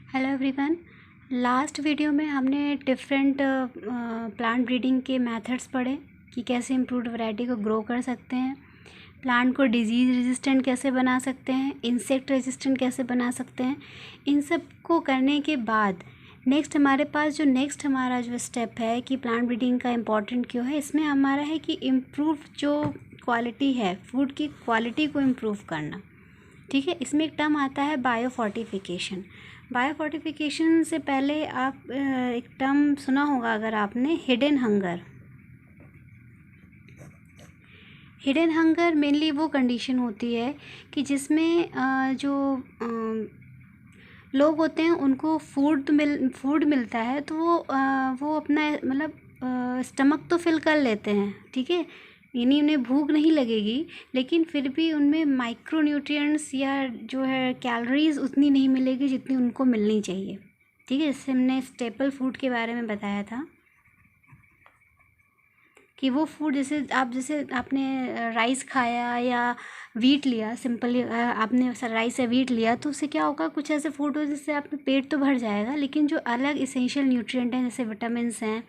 Hello everyone. Last video में हमने different plant breeding के मेथड्स पढ़े कि कैसे इम्प्रूव्ड वैरायटी को ग्रो कर सकते हैं, प्लांट को डिजीज़ रेजिस्टेंट कैसे बना सकते हैं, इंसेक्ट रेजिस्टेंट कैसे बना सकते हैं। इन सब को करने के बाद हमारा जो स्टेप है कि प्लांट ब्रीडिंग का इम्पोर्टेंट क्यों है, इसमें हमारा है कि इम्प्रूव जो क्वालिटी है, फूड की क्वालिटी को इम्प्रूव करना। ठीक है, इसमें एक टर्म आता है बायोफोर्टिफिकेशन। बायोफोर्टिफिकेशन से पहले आप एक टर्म सुना होगा अगर आपने, hidden hunger. Hidden hunger mainly वो कंडीशन होती है कि जिसमें जो लोग होते हैं उनको फूड मिलता है, तो वो अपना मतलब स्टमक तो फिल कर लेते हैं, ठीक है, यानी उन्हें भूख नहीं लगेगी, लेकिन फिर भी उनमें माइक्रोन्यूट्रिएंट्स या जो है कैलोरीज उतनी नहीं मिलेगी जितनी उनको मिलनी चाहिए। ठीक है, इससे हमने स्टेपल फूड के बारे में बताया था कि वो फूड जैसे आपने राइस खाया या वीट लिया, सिंपली आपने राइस या वीट लिया, तो उससे क्या होगा, कुछ ऐसे फूड हो जिससे आपका पेट तो भर जाएगा, लेकिन जो अलग इसेंशियल न्यूट्रिएंट हैं जैसे विटामिन्स हैं,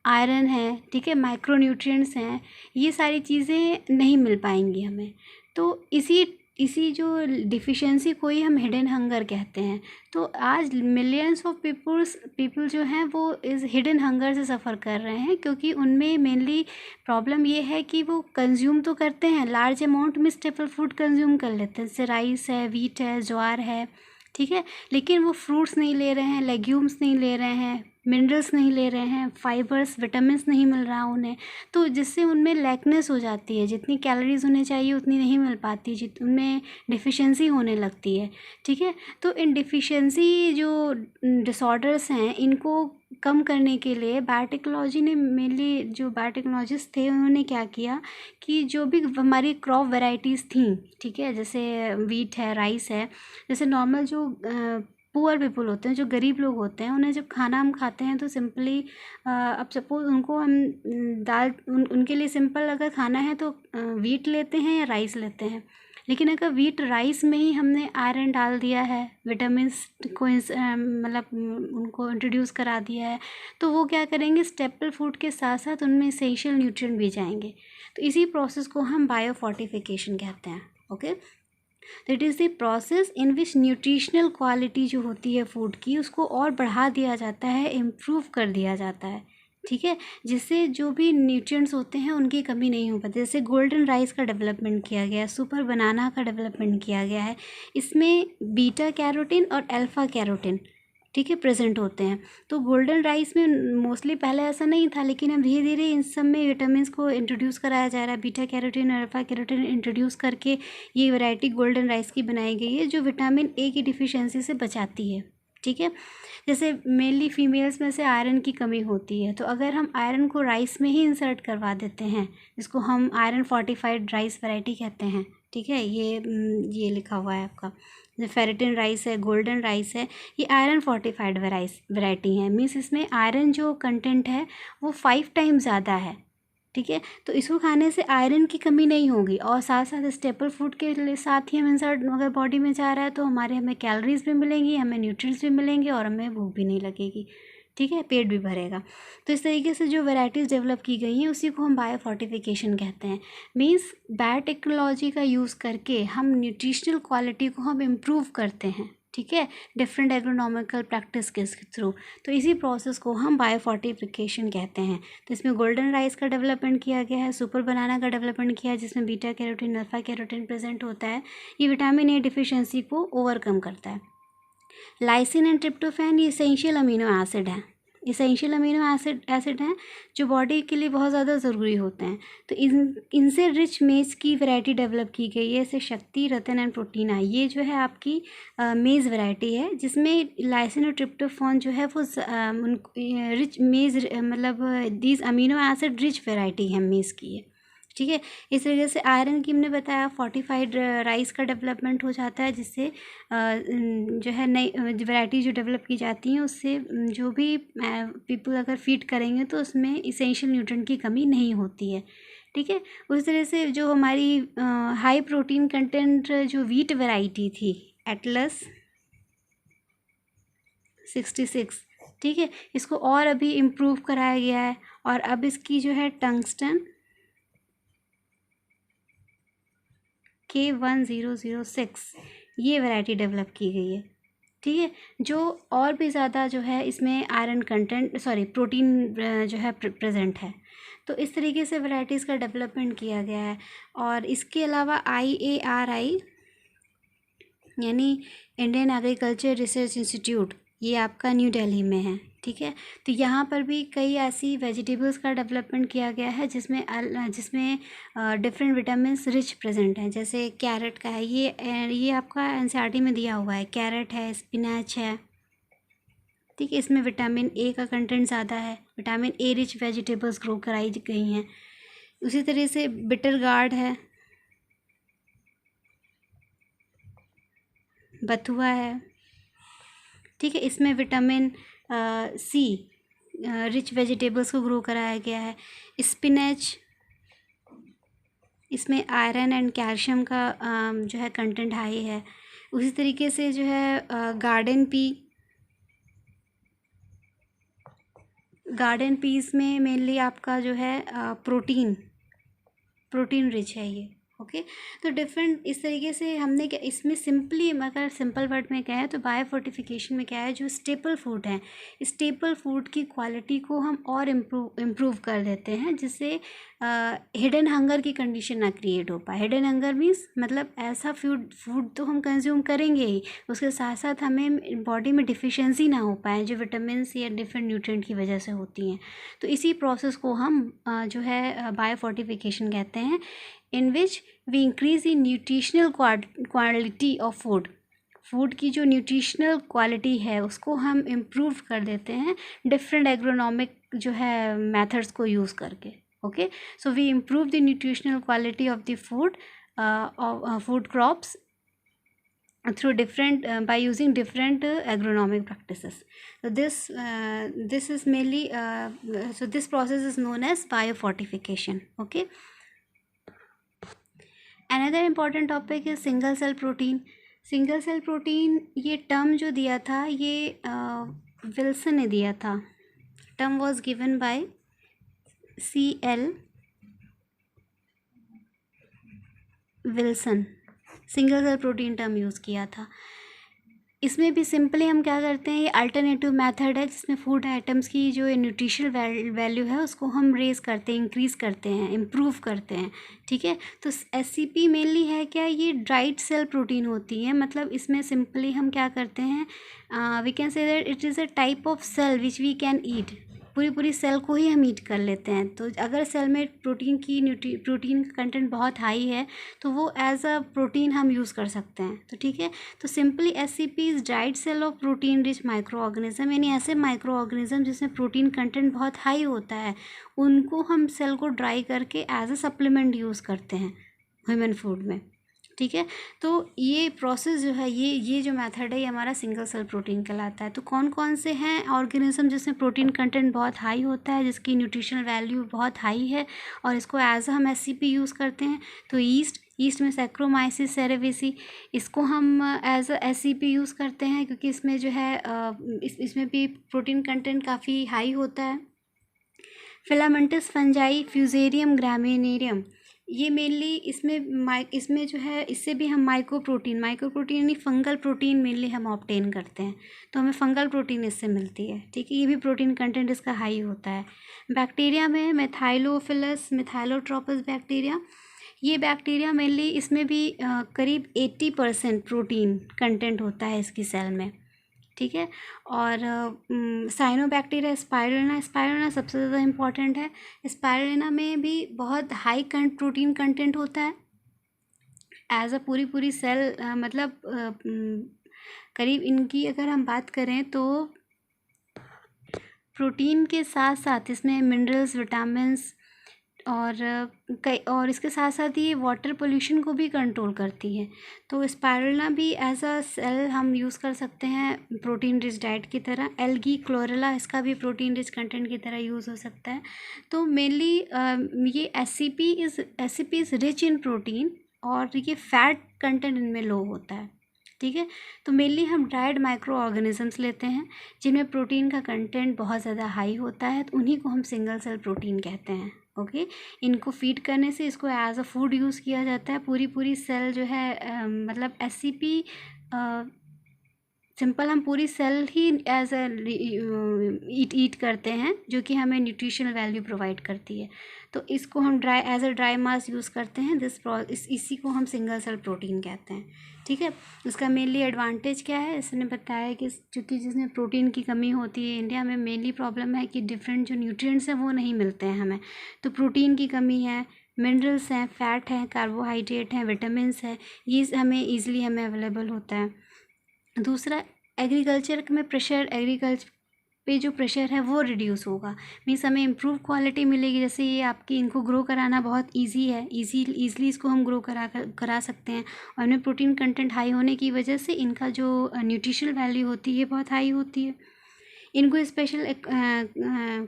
आयरन है, ठीक है, माइक्रोन्यूट्रिएंट्स हैं, ये सारी चीज़ें नहीं मिल पाएंगी हमें। तो इसी जो डिफिशिएंसी को ही हम हिडन हंगर कहते हैं। तो आज मिलियंस ऑफ पीपल जो हैं वो इस हिडन हंगर से सफ़र कर रहे हैं, क्योंकि उनमें मेनली प्रॉब्लम ये है कि वो कंज्यूम तो करते हैं, लार्ज अमाउंट में स्टेपल फूड कंज्यूम कर लेते हैं, जैसे राइस है, वीट है, ज्वार है, ठीक है, लेकिन वो फ्रूट्स नहीं ले रहे हैं, लेग्यूम्स नहीं ले रहे हैं, मिनरल्स नहीं ले रहे हैं, फाइबर्स, विटामिन्स नहीं मिल रहा उन्हें, तो जिससे उनमें लैकनेस हो जाती है, जितनी कैलोरीज उन्हें चाहिए उतनी नहीं मिल पाती, उनमें डिफिशिएंसी होने लगती है। ठीक है, तो इन डिफिशिएंसी जो डिसऑर्डर्स हैं, इनको कम करने के लिए बायोटेक्नोलॉजी ने मेनली, जो बायोटेक्नोलॉजिस्ट थे उन्होंने क्या किया कि जो भी हमारी क्रॉप वैरायटीज़ थी, ठीक है, जैसे वीट है, राइस है, जैसे नॉर्मल जो पुअर पीपल होते हैं, जो गरीब लोग होते हैं, उन्हें जब खाना हम खाते हैं तो सिंपली अब सपोज़ उनको हम उनके लिए सिंपल अगर खाना है तो वीट लेते हैं या राइस लेते हैं, लेकिन अगर वीट राइस में ही हमने आयरन डाल दिया है, विटामिन्स को मतलब उनको इंट्रोड्यूस करा दिया है, तो वो क्या करेंगे, स्टेपल फूड के साथ साथ उनमें एसेंशियल न्यूट्रिएंट भी जाएंगे। तो इसी प्रोसेस को हम बायोफोर्टिफिकेशन कहते हैं। ओके, तो it is the process in which nutritional quality जो होती है फूड की, उसको और बढ़ा दिया जाता है, इम्प्रूव कर दिया जाता है, ठीक है, जिससे जो भी न्यूट्रिएंट्स होते हैं उनकी कमी नहीं हो पाती। जैसे गोल्डन राइस का डेवलपमेंट किया गया है, सुपर बनाना का डेवलपमेंट किया गया है, इसमें बीटा कैरोटीन और अल्फ़ा कैरोटीन, ठीक है, प्रेजेंट होते हैं। तो गोल्डन राइस में मोस्टली पहले ऐसा नहीं था, लेकिन अब धीरे धीरे इन सब में विटामिन्स को इंट्रोड्यूस कराया जा रहा है, बीटा कैरोटीन और अल्फा कैरोटीन इंट्रोड्यूस करके ये वैरायटी गोल्डन राइस की बनाई गई है, जो विटामिन ए की डिफिशियंसी से बचाती है। ठीक है, जैसे मेनली फीमेल्स में से आयरन की कमी होती है, तो अगर हम आयरन को राइस में ही इंसर्ट करवा देते हैं, जिसको हम आयरन फोर्टिफाइड राइस वैरायटी कहते हैं, ठीक है, ये लिखा हुआ है आपका, जो फेरेटिन राइस है, गोल्डन राइस है, ये आयरन फोर्टिफाइड वैरायटी है, मीन्स इसमें आयरन जो कंटेंट है वो 5 टाइम ज़्यादा है। ठीक है, तो इसको खाने से आयरन की कमी नहीं होगी, और साथ साथ स्टेपल फूड के साथ ही हम इंसर्ट अगर बॉडी में जा रहा है तो हमें कैलोरीज भी मिलेंगी, हमें न्यूट्रिएंट्स भी मिलेंगे, और हमें भूख भी नहीं लगेगी, ठीक है, पेट भी भरेगा। तो इस तरीके से जो वैरायटीज़ डेवलप की गई हैं उसी को हम बायोफोर्टिफिकेशन कहते हैं। मीन्स बायोटेक्नोलॉजी का यूज़ करके हम न्यूट्रिशनल क्वालिटी को हम इम्प्रूव करते हैं, ठीक है, डिफरेंट एग्रोनॉमिकल प्रैक्टिस के थ्रू। तो इसी प्रोसेस को हम बायोफोर्टिफिकेशन कहते हैं। तो इसमें गोल्डन राइस का डेवलपमेंट किया गया है, सुपर बनाना का डेवलपमेंट किया है, जिसमें beta carotene, alpha carotene present होता है, ये विटामिन ए डिफिशियंसी को ओवरकम करता है। लाइसिन एंड ट्रिप्टोफैन ये इसेंशियल अमीनो एसिड हैं, इसेंशियल अमीनो एसिड हैं जो बॉडी के लिए बहुत ज़्यादा ज़रूरी होते हैं। तो इनसे रिच मेज़ की वैरायटी डेवलप की गई है, जैसे शक्ति, रतन एंड प्रोटीना, ये जो है आपकी मेज़ वैरायटी है, जिसमें लाइसिन और ट्रिप्टोफैन जो है वो रिच मेज़ मतलब these amino acid rich variety है मेज़ की है। ठीक है, इस वजह से आयरन की हमने बताया, फोर्टिफाइड राइस का डेवलपमेंट हो जाता है, जिससे जो है नई वैरायटी जो डेवलप की जाती हैं उससे जो भी पीपल अगर फीड करेंगे तो उसमें इसेंशियल न्यूट्रिएंट की कमी नहीं होती है। ठीक है, उस तरह से जो हमारी हाई प्रोटीन कंटेंट जो वीट वैरायटी थी, एटलस 66, ठीक है। इसको और अभी इम्प्रूव कराया गया है और अब इसकी जो है टंगस्टन K1006 ये वैरायटी डेवलप की गई है, ठीक है। जो और भी ज़्यादा जो है इसमें आयरन कंटेंट प्रोटीन जो है प्रेजेंट है। तो इस तरीके से वैरायटीज़ का डेवलपमेंट किया गया है। और इसके अलावा IARI यानी इंडियन एग्रीकल्चर रिसर्च इंस्टीट्यूट, ये आपका न्यू दिल्ली में है, ठीक है। तो यहाँ पर भी कई ऐसी वेजिटेबल्स का डेवलपमेंट किया गया है जिसमें डिफरेंट विटामिन्स रिच प्रेजेंट हैं। जैसे कैरेट का है, ये आपका NCERT में दिया हुआ है। कैरेट है, स्पिनच है, ठीक है। इसमें विटामिन A का कंटेंट ज़्यादा है। Vitamin A rich vegetables grow कराई गई हैं। उसी तरह से बिटर गार्ड है, बथुआ है, ठीक है। इसमें विटामिन C रिच वेजिटेबल्स को ग्रो कराया गया है। स्पिनच, इसमें आयरन एंड कैल्शियम का जो है कंटेंट हाई है। उसी तरीके से जो है गार्डन पीस में मेनली आपका जो है प्रोटीन रिच है ये, ओके। तो डिफरेंट इस तरीके से हमने क्या इसमें सिंपली, अगर सिंपल वर्ड में क्या है तो बायो फोर्टिफिकेशन में क्या है, जो स्टेपल फूड है, स्टेपल फूड की क्वालिटी को हम और इम्प्रूव कर देते हैं, जिससे हिडन हंगर की कंडीशन ना क्रिएट हो पाए। हिडन हंगर मीन्स मतलब ऐसा फूड तो हम कंज्यूम करेंगे ही, उसके साथ साथ हमें बॉडी में डिफिशिएंसी ना हो पाए जो विटामिन्स या डिफरेंट न्यूट्रिएंट की वजह से होती हैं। तो इसी प्रोसेस को हम जो है बायो फोर्टिफिकेशन कहते हैं, in which we increase the nutritional quality of food की जो न्यूट्रिशनल क्वालिटी है उसको हम इम्प्रूव कर देते हैं डिफरेंट एग्रोनॉमिक जो है मेथड्स को यूज़ करके, okay. So we improve the nutritional quality of the food crops through different by using different agronomic practices. So this is mainly so this process is known as biofortification, okay. Another important topic है single cell protein. Single cell protein ये term जो दिया था ये Wilson ने दिया था। Term was given by CL Wilson, single cell protein term use किया था। इसमें भी सिंपली हम क्या करते हैं, ये अल्टरनेटिव मेथड है जिसमें फूड आइटम्स की जो न्यूट्रिशनल वैल्यू है उसको हम रेज़ करते हैं, इंक्रीज़ करते हैं, इम्प्रूव करते हैं, ठीक है। तो SCP मेनली है क्या, ये ड्राइड सेल प्रोटीन होती है। मतलब इसमें सिंपली हम क्या करते हैं, we can say that it is a type of cell which we can eat. पूरी सेल को ही हम ईट कर लेते हैं। तो अगर सेल में प्रोटीन कंटेंट बहुत हाई है तो वो एज अ प्रोटीन हम यूज़ कर सकते हैं। तो ठीक है, तो simply SCP is dried cell of protein rich microorganism, यानी ऐसे माइक्रो ऑर्गेनिज्म जिसमें प्रोटीन कंटेंट बहुत हाई होता है उनको हम सेल को ड्राई करके एज अ सप्लीमेंट यूज़ करते हैं ह्यूमन फूड में, ठीक है। तो ये प्रोसेस जो है, ये जो मेथड है ये हमारा सिंगल सेल प्रोटीन कहलाता है। तो कौन कौन से हैं ऑर्गेनिज्म जिसमें प्रोटीन कंटेंट बहुत हाई होता है, जिसकी न्यूट्रिशनल वैल्यू बहुत हाई है और इसको एज हम SCP यूज़ करते हैं। तो ईस्ट में सैक्रोमाइसिस सेरेविसी, इसको हम एज अ SCP यूज़ करते हैं क्योंकि इसमें जो है इसमें भी प्रोटीन कंटेंट काफ़ी हाई होता है। फिलामेंटस फंजाई, फ्यूजेरियम ग्रामिनेरियम, ये मेनली इसमें जो है इससे भी हम माइक्रो प्रोटीन यानी फंगल प्रोटीन मेनली हम ऑब्टेन करते हैं। तो हमें फंगल प्रोटीन इससे मिलती है, ठीक है। ये भी प्रोटीन कंटेंट इसका हाई होता है। बैक्टीरिया में मेथाइलोफिलस मेथाइलोट्रोपस बैक्टीरिया, ये बैक्टीरिया मेनली इसमें भी करीब 80% प्रोटीन कंटेंट होता है इसकी सेल में, ठीक है। और साइनोबैक्टीरिया स्पाइरुलिना सबसे ज़्यादा इम्पॉर्टेंट है। स्पाइरुलिना में भी बहुत हाई प्रोटीन कंटेंट होता है एज अ पूरी सेल, मतलब करीब इनकी अगर हम बात करें तो प्रोटीन के साथ साथ इसमें मिनरल्स, विटामिन्स और इसके साथ साथ ये वाटर पोल्यूशन को भी कंट्रोल करती है। तो स्पाइरुलिना भी एज अ सेल हम यूज़ कर सकते हैं प्रोटीन रिच डाइट की तरह। एल्गी क्लोरेला, इसका भी प्रोटीन रिच कंटेंट की तरह यूज़ हो सकता है। तो मेनली ये SCP is rich in protein और ये फैट कंटेंट इनमें लो होता है, ठीक है। तो मेनली हम ड्राइड माइक्रो ऑर्गेनिजम्स लेते हैं जिनमें प्रोटीन का कंटेंट बहुत ज़्यादा हाई होता है, तो उन्हीं को हम सिंगल सेल प्रोटीन कहते हैं। ओके, इनको फीड करने से इसको एज अ फूड यूज़ किया जाता है। पूरी सेल जो है मतलब एससीपी सिंपल हम पूरी सेल ही एज अ ईट करते हैं, जो कि हमें न्यूट्रिशनल वैल्यू प्रोवाइड करती है। तो इसको हम as a dry mass use करते हैं। इसी को हम सिंगल सेल प्रोटीन कहते हैं। ठीक है, इसका मेनली एडवांटेज क्या है, इसने बताया कि चूँकि जिसमें प्रोटीन की कमी होती है, इंडिया में मेनली प्रॉब्लम है कि डिफरेंट जो न्यूट्रिएंट्स हैं वो नहीं मिलते हैं हमें। तो प्रोटीन की कमी है, मिनरल्स हैं, फैट हैं, कार्बोहाइड्रेट हैं, विटामिन्स हैं, ये हमें ईज़िली हमें अवेलेबल होता है। दूसरा, एग्रीकल्चर पे जो प्रेशर है वो रिड्यूस होगा, मीन्स हमें इम्प्रूव क्वालिटी मिलेगी। जैसे ये आपकी इनको ग्रो कराना बहुत इजी है, ईज़िली इसको हम ग्रो करा सकते हैं। और इनमें प्रोटीन कंटेंट हाई होने की वजह से इनका जो न्यूट्रिशनल वैल्यू होती है बहुत हाई होती है। इनको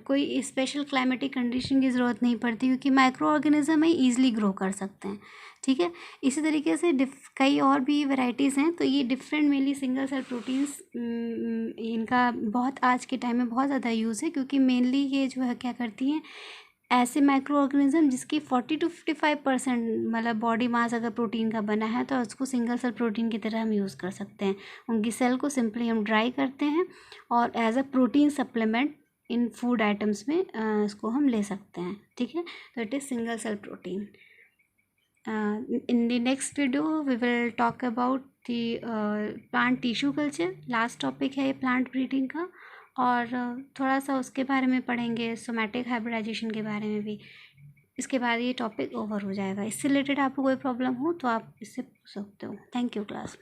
कोई स्पेशल क्लाइमेटिक कंडीशन की ज़रूरत नहीं पड़ती, क्योंकि माइक्रो ऑर्गेनिज्म ही ईज़िली ग्रो कर सकते हैं। ठीक है, इसी तरीके से कई और भी वैरायटीज़ हैं। तो ये different mainly single cell proteins इनका बहुत आज के टाइम में बहुत ज़्यादा यूज़ है, क्योंकि मेनली ये जो है क्या करती हैं, ऐसे माइक्रो ऑर्गेनिज्म जिसकी 40 to 55% मतलब बॉडी मास अगर प्रोटीन का बना है, तो उसको सिंगल सेल प्रोटीन की तरह हम यूज़ कर सकते हैं। उनकी सेल को सिंपली हम ड्राई करते हैं और as a protein supplement in food items में इसको हम ले सकते हैं। ठीक है, तो it is single cell protein. In the next video we will talk about the plant tissue culture। Last topic है ये प्लांट ब्रीडिंग का, और थोड़ा सा उसके बारे में पढ़ेंगे, सोमैटिक हाइब्रिडाइजेशन के बारे में भी। इसके बाद ये टॉपिक ओवर हो जाएगा। इससे रिलेटेड आपको कोई प्रॉब्लम हो तो आप इससे पूछ सकते हो। Thank you class.